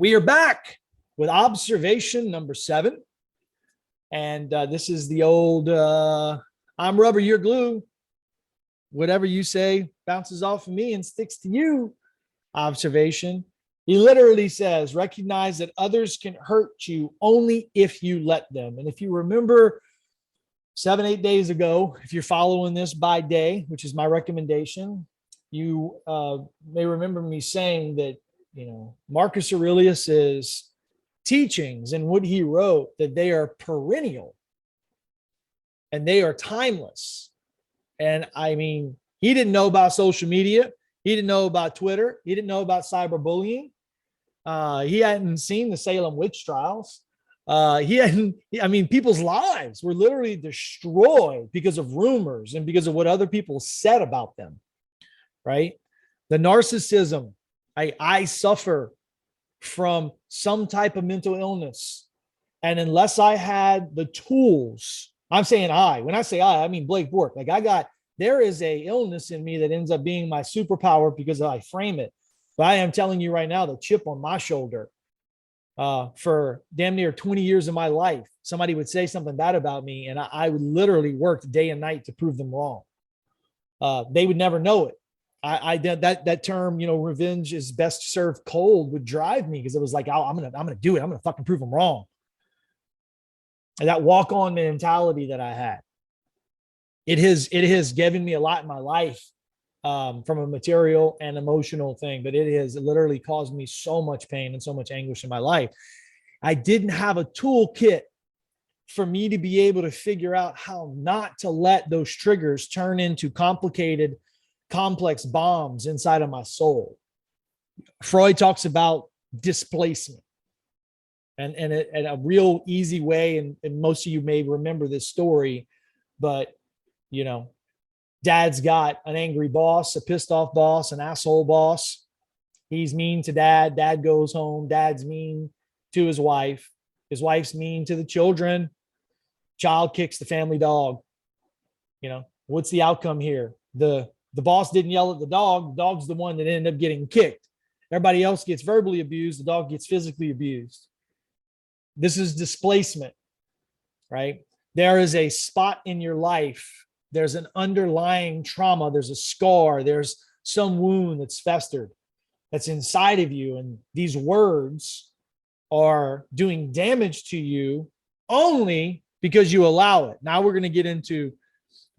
We are back with observation number 7. And this is the old, I'm rubber, you're glue. Whatever you say bounces off of me and sticks to you observation. He literally says, recognize that others can hurt you only if you let them. And if you remember 7-8 days ago, if you're following this by day, which is my recommendation, you may remember me saying that, Marcus Aurelius's teachings and what he wrote, that they are perennial and they are timeless. And I mean, he didn't know about social media. He didn't know about Twitter. He didn't know about cyberbullying. He hadn't seen the Salem witch trials. People's lives were literally destroyed because of rumors and because of what other people said about them, right? The narcissism. I suffer from some type of mental illness. And unless I had the tools, I'm saying when I say I mean Blake Bork. There is a illness in me that ends up being my superpower because I frame it. But I am telling you right now, the chip on my shoulder, for damn near 20 years of my life, somebody would say something bad about me, and I would literally work day and night to prove them wrong. They would never know it. I did that term, revenge is best served cold, would drive me, because it was like, I'm gonna do it. I'm gonna fucking prove them wrong. And that walk-on mentality that I had, it has given me a lot in my life, from a material and emotional thing, but it has literally caused me so much pain and so much anguish in my life. I didn't have a toolkit for me to be able to figure out how not to let those triggers turn into complicated, complex bombs inside of my soul. Freud talks about displacement, and a real easy way, and most of you may remember this story, but dad's got an angry boss, a pissed off boss, an asshole boss. He's mean to dad. Dad goes home. Dad's mean to his wife. His wife's mean to the children. Child kicks the family dog. What's the outcome here? The boss didn't yell at the dog. The dog's the one that ended up getting kicked. Everybody else gets verbally abused. The dog gets physically abused. This is displacement, right? There is a spot in your life. There's an underlying trauma. There's a scar. There's some wound that's festered, that's inside of you. And these words are doing damage to you only because you allow it. Now we're going to get into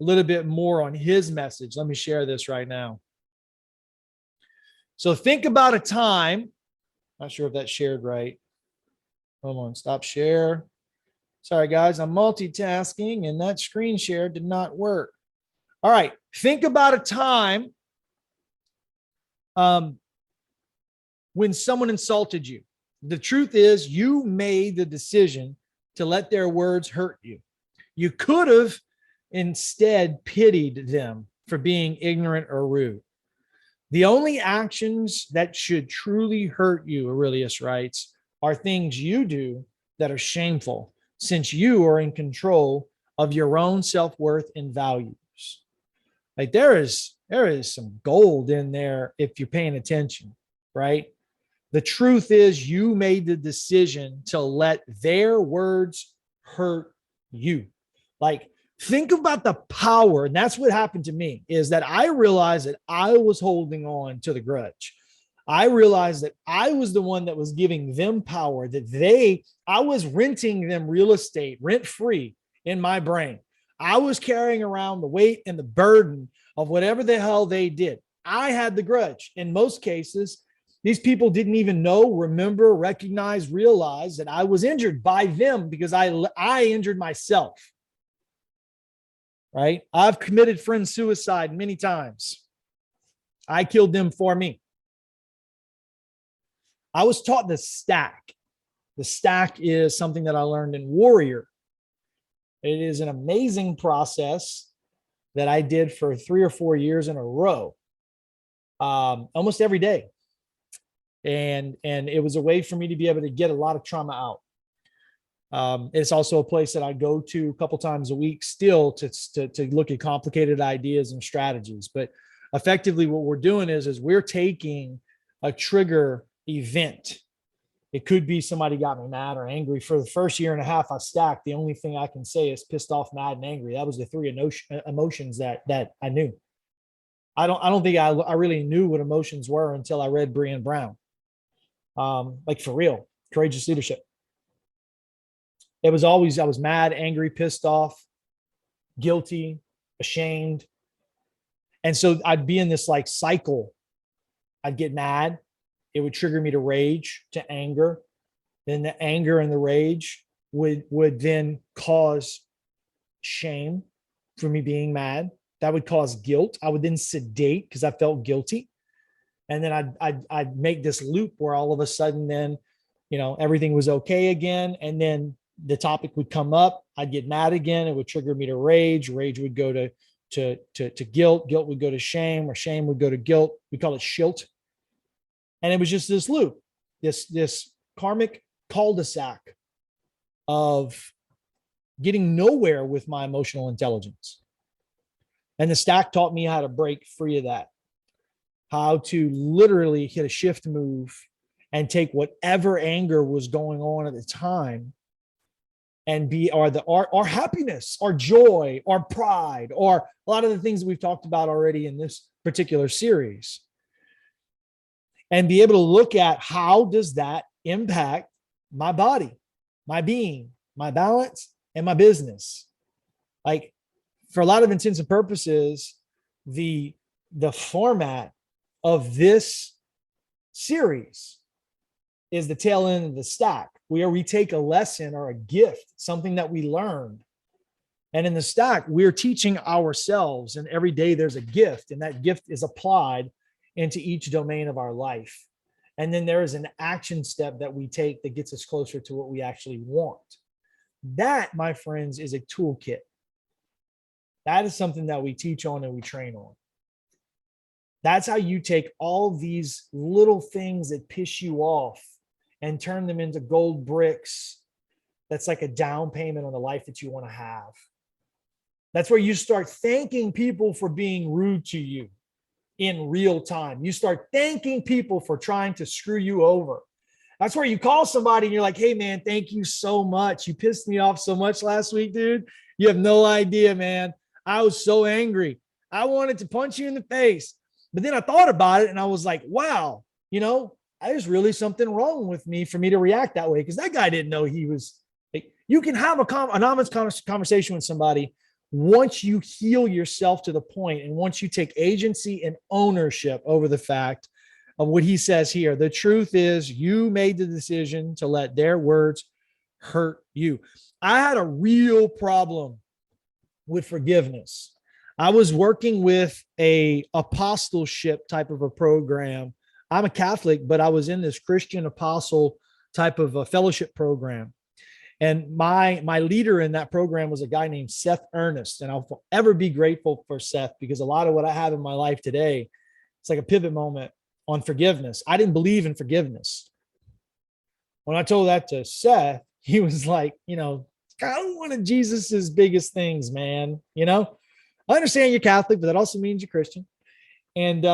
a little bit more on his message. Let me share this right now. So think about a time. Not sure if that's shared right. Hold on, stop share. Sorry, guys, I'm multitasking and that screen share did not work. All right, think about a time when someone insulted you. The truth is, you made the decision to let their words hurt you. You could have instead pitied them for being ignorant or rude. The only actions that should truly hurt you, Aurelius writes, are things you do that are shameful, since you are in control of your own self-worth and values. Like there is some gold in there if you're paying attention, right? The truth is, you made the decision to let their words hurt you. Like, think about the power. And that's what happened to me, is that I realized that I was holding on to the grudge. I realized that I was the one that was giving them power, that I was renting them real estate rent-free in my brain. I was carrying around the weight and the burden of whatever the hell they did. I had the grudge. In most cases, these people didn't even know, remember, recognize, realize that I was injured by them because I injured myself. Right? I've committed friend suicide many times. I killed them for me. I was taught the stack. The stack is something that I learned in Warrior. It is an amazing process that I did for 3 or 4 years in a row, almost every day. And it was a way for me to be able to get a lot of trauma out. It's also a place that I go to a couple times a week still to look at complicated ideas and strategies. But effectively what we're doing is we're taking a trigger event, It could be somebody got me mad or angry. For the first year and a half I stacked, the only thing I can say is pissed off, mad, and angry. That was the three emotions that I knew. I don't think I really knew what emotions were until I read Brené Brown. Like for real, courageous leadership. It was always, I was mad, angry, pissed off, guilty, ashamed. And so I'd be in this like cycle. I'd get mad. It would trigger me to rage, to anger. Then the anger and the rage would then cause shame for me being mad. That would cause guilt. I would then sedate because I felt guilty. And then I'd make this loop where all of a sudden then, everything was okay again. And then the topic would come up. I'd get mad again. It would trigger me to rage. Rage would go to guilt. Guilt would go to shame, or shame would go to guilt. We call it shilt. And it was just this loop, this karmic cul-de-sac of getting nowhere with my emotional intelligence. And the stack taught me how to break free of that, how to literally hit a shift move and take whatever anger was going on at the time and be our happiness, our joy, our pride, or a lot of the things that we've talked about already in this particular series. And be able to look at how does that impact my body, my being, my balance, and my business. Like, for a lot of intents and purposes, the format of this series is the tail end of the stack, where we take a lesson or a gift, something that we learned. And in the stack, we're teaching ourselves, and every day there's a gift, and that gift is applied into each domain of our life. And then there is an action step that we take that gets us closer to what we actually want. That, my friends, is a toolkit. That is something that we teach on and we train on. That's how you take all these little things that piss you off and turn them into gold bricks. That's like a down payment on the life that you want to have. That's where you start thanking people for being rude to you in real time. You start thanking people for trying to screw you over. That's where you call somebody and you're like, hey man, thank you so much. You pissed me off so much last week, dude. You have no idea, man. I was so angry. I wanted to punch you in the face. But then I thought about it and I was like, wow, there's really something wrong with me for me to react that way, because that guy didn't know he was like, you can have an anonymous conversation with somebody once you heal yourself to the point, and once you take agency and ownership over the fact of what he says here. The truth is, you made the decision to let their words hurt you. I had a real problem with forgiveness. I was working with a apostleship type of a program. I'm a Catholic, but I was in this Christian apostle type of a fellowship program. And my leader in that program was a guy named Seth Ernest. And I'll forever be grateful for Seth, because a lot of what I have in my life today, it's like a pivot moment on forgiveness. I didn't believe in forgiveness. When I told that to Seth, he was like, kind of one of Jesus's biggest things, man. I understand you're Catholic, but that also means you're Christian. And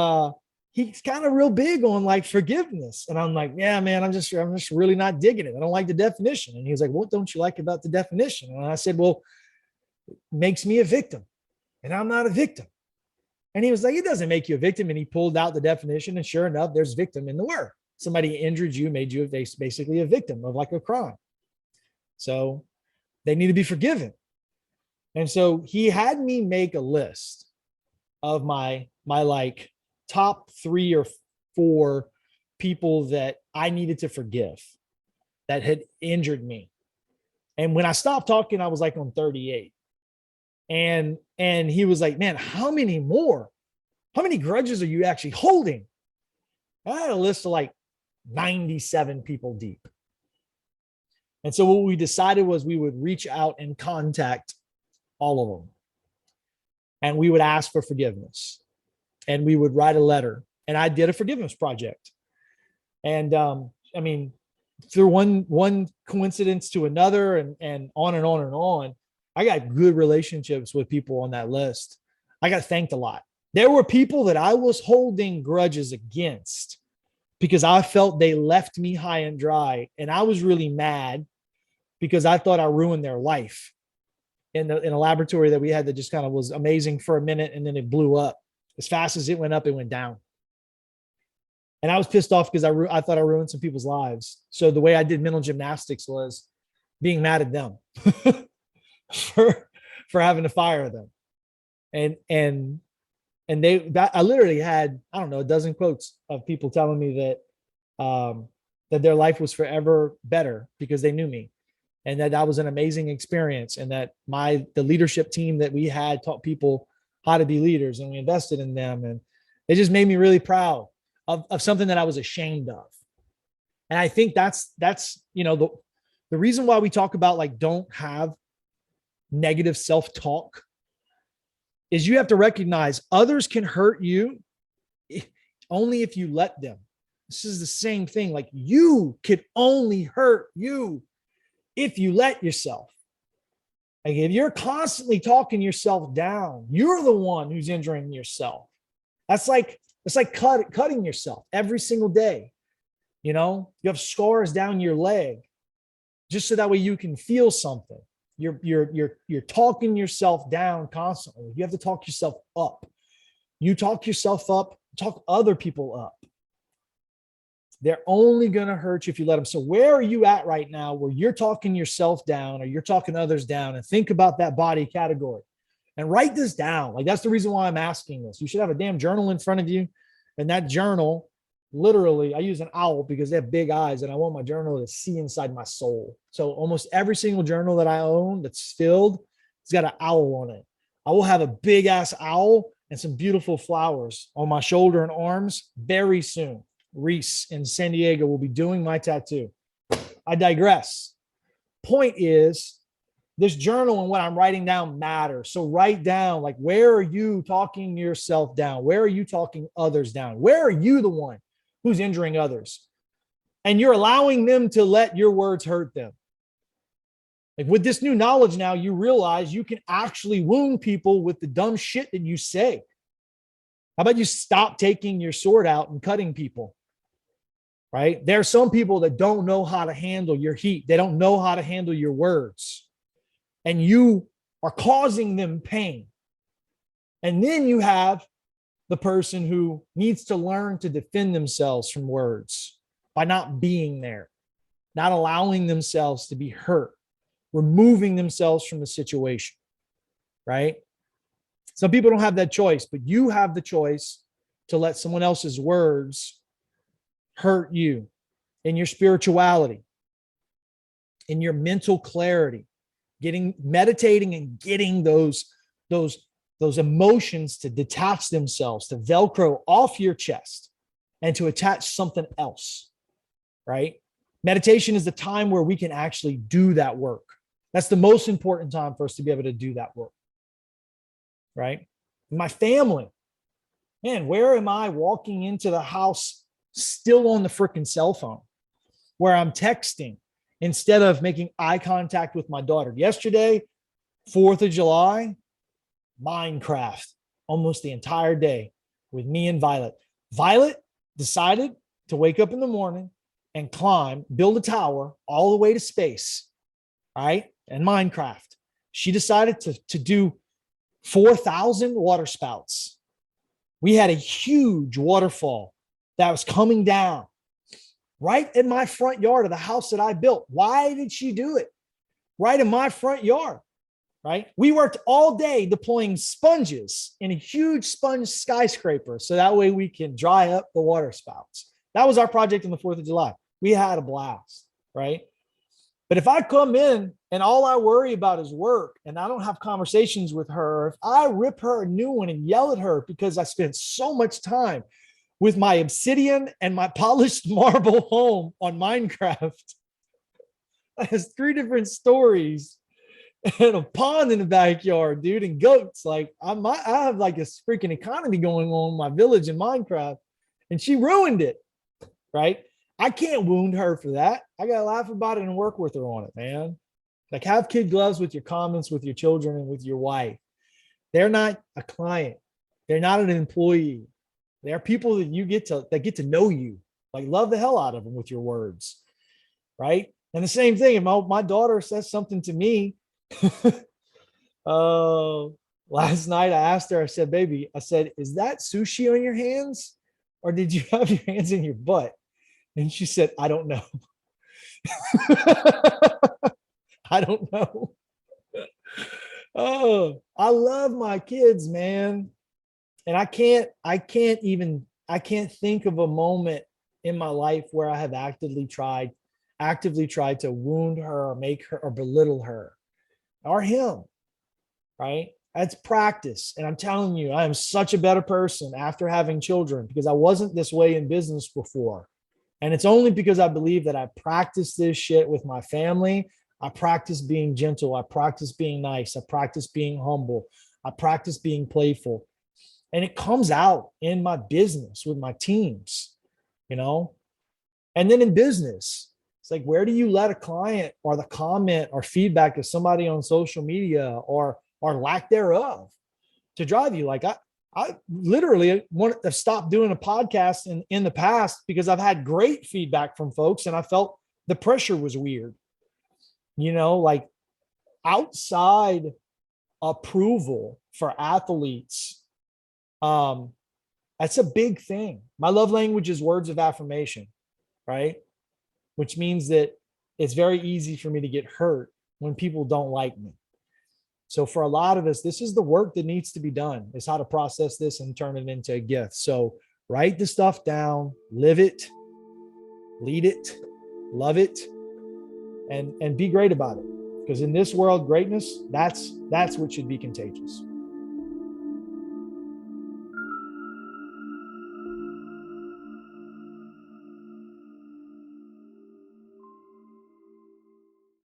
he's kind of real big on like forgiveness. And I'm like, yeah, man, I'm just really not digging it. I don't like the definition. And he was like, what don't you like about the definition? And I said, well, it makes me a victim, and I'm not a victim. And he was like, it doesn't make you a victim. And he pulled out the definition, and sure enough, there's victim in the word. Somebody injured you, made you basically a victim of like a crime. So they need to be forgiven. And so he had me make a list of my like top 3 or 4 people that I needed to forgive that had injured me. And when I stopped talking, I was like on 38. And he was like, man, how many more? How many grudges are you actually holding? I had a list of like 97 people deep. And so what we decided was we would reach out and contact all of them. And we would ask for forgiveness. And we would write a letter. And I did a forgiveness project. And through one coincidence to another, and on and on and on, I got good relationships with people on that list. I got thanked a lot. There were people that I was holding grudges against because I felt they left me high and dry. And I was really mad because I thought I ruined their life in a laboratory that we had that just kind of was amazing for a minute. And then it blew up. As fast as it went up, it went down. And I was pissed off because I thought I ruined some people's lives. So the way I did mental gymnastics was being mad at them for having to fire them. And I literally had, I don't know, a dozen quotes of people telling me that their life was forever better because they knew me, and that was an amazing experience, and that the leadership team that we had taught people how to be leaders, and we invested in them, and it just made me really proud of something that I was ashamed of. And I think that's the reason why we talk about like don't have negative self-talk is you have to recognize others can hurt you only if you let them. This is the same thing. Like you could only hurt you if you let yourself. Like if you're constantly talking yourself down, you're the one who's injuring yourself. It's like cutting yourself every single day. You have scars down your leg just so that way you can feel something. You're talking yourself down constantly. You have to talk yourself up. You talk yourself up, talk other people up. They're only going to hurt you if you let them. So where are you at right now where you're talking yourself down or you're talking others down? And think about that body category and write this down. Like that's the reason why I'm asking this. You should have a damn journal in front of you. And that journal, literally, I use an owl because they have big eyes and I want my journal to see inside my soul. So almost every single journal that I own that's filled, it's got an owl on it. I will have a big ass owl and some beautiful flowers on my shoulder and arms very soon. Reese in San Diego will be doing my tattoo. I digress. Point is, this journal and what I'm writing down matters. So write down, like, where are you talking yourself down? Where are you talking others down? Where are you the one who's injuring others? And you're allowing them to let your words hurt them. Like with this new knowledge now, you realize you can actually wound people with the dumb shit that you say. How about you stop taking your sword out and cutting people? Right? There are some people that don't know how to handle your heat. They don't know how to handle your words. And you are causing them pain. And then you have the person who needs to learn to defend themselves from words by not being there, not allowing themselves to be hurt, removing themselves from the situation, right? Some people don't have that choice, but you have the choice to let someone else's words hurt you in your spirituality, in your mental clarity, meditating and getting those emotions to detach themselves, to Velcro off your chest and to attach something else, right? Meditation is the time where we can actually do that work. That's the most important time for us to be able to do that work, right? My family, man, where am I walking into the house still on the freaking cell phone where I'm texting instead of making eye contact with my daughter? Yesterday, 4th of July, Minecraft, almost the entire day with me and Violet. Violet decided to wake up in the morning and build a tower all the way to space, right? And Minecraft. She decided to do 4,000 water spouts. We had a huge waterfall that was coming down right in my front yard of the house that I built. Why did she do it? Right in my front yard, right? We worked all day deploying sponges in a huge sponge skyscraper so that way we can dry up the water spouts. That was our project on the 4th of July. We had a blast, right? But if I come in and all I worry about is work and I don't have conversations with her, if I rip her a new one and yell at her because I spent so much time with my obsidian and my polished marble home on Minecraft, it has 3 different stories and a pond in the backyard, dude, and goats. Like I have like a freaking economy going on in my village in Minecraft, and she ruined it, right? I can't wound her for that. I got to laugh about it and work with her on it, man. Like have kid gloves with your comments, with your children and with your wife. They're not a client. They're not an employee. They're people that get to know you. Like, love the hell out of them with your words, right? And the same thing, if my daughter says something to me, last night I asked her, I said, baby, I said, is that sushi on your hands? Or did you have your hands in your butt? And she said, I don't know. I don't know. Oh, I love my kids, man. And I can't think of a moment in my life where I have actively tried to wound her or make her or belittle her or him, right? That's practice. And I'm telling you, I am such a better person after having children because I wasn't this way in business before. And it's only because I believe that I practice this shit with my family. I practice being gentle. I practice being nice. I practice being humble. I practice being playful. And it comes out in my business with my teams, you know? And then in business, it's like, where do you let a client or the comment or feedback of somebody on social media or lack thereof to drive you? Like I literally want to stop doing a podcast in the past because I've had great feedback from folks and I felt the pressure was weird, you know, like outside approval for athletes. That's a big thing. My love language is words of affirmation, right? Which means that it's very easy for me to get hurt when people don't like me. So for a lot of us, this is the work that needs to be done, is how to process this and turn it into a gift. So write the stuff down, live it, lead it, love it, and be great about it. Because in this world, greatness, that's what should be contagious.